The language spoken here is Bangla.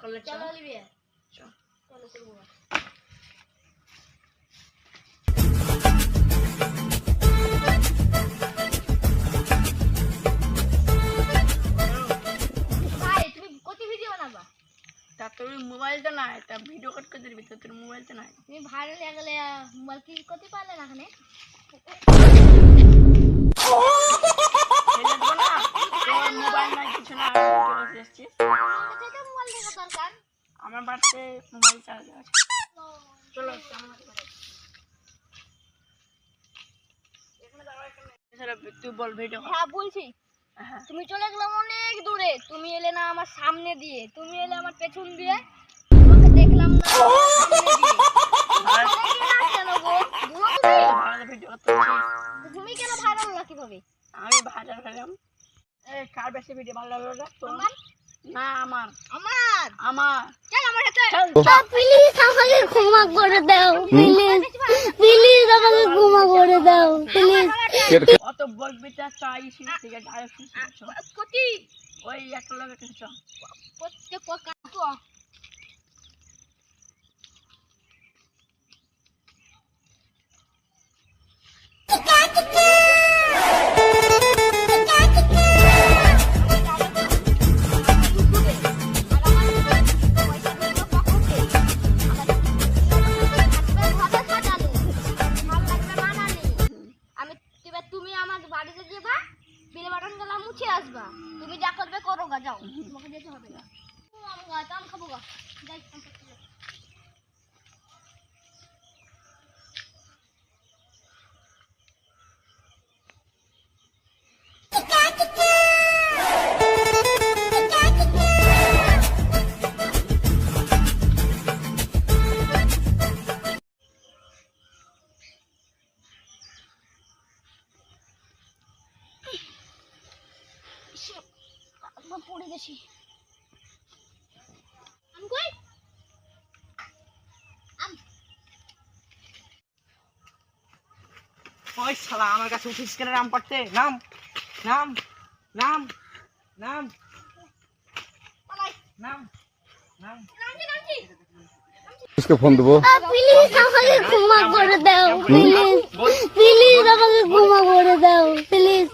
চলো লিবিয়া চলো করবো ভাই তুমি কত ভিডিও বানাবা তা তোর মোবাইলটা নাই তা ভিডিও কট করে দিবি তোর মোবাইলটা নাই তুমি ভাইরাল হয়ে গেলে মোবাইল কি করতে পারলে না এখানে ছেড়ে দেবো না তোর মোবাইল নাই কিছু না ভিডিও এসেছি এটা মোবাইল দেখা দরকার আমার বাড়িতে মোবাইল চার্জ আছে চলো তুই বল ভিডিও হ্যাঁ বলছি তুমি চলে গেলাম অনেক দূরে তুমি এলে না আমার সামনে দিয়ে তুমি এলে আমার পেছন দিয়ে তোমাকে দেখলাম না কেন গো ভিডিও তুমি কেন ভাইরাল হলো কিভাবে আমি ভাইরাল হলাম এই কার বেশি ভিডিও ভালো লাগলো তোমার না আমার আমার আমার চল আমার সাথে প্লিজ আমাকে ক্ষমা করে দাও প্লিজ প্লিজ আমাকে ক্ষমা করে দাও প্লিজ অত বলবি তা চাই থেকে ডাইরেক্ট কতি ওই একটা লোক কিছু প্রত্যেক কাটো তুমি আমার বাড়িতে যাবা বিলে বাটন গেলা মুছে আসবা তুমি যা করবে করো গা যাও তোমাকে যেতে হবে না আম খাবো গা যাই পড়ে গেছি ওই শালা আমার কাছে উঠিস কেন নাম পড়তে নাম নাম নাম নাম নাম নাম इसको फोन देबो प्लीज আমাকে ক্ষমা করে দাও প্লিজ প্লিজ আমাকে ক্ষমা করে দাও প্লিজ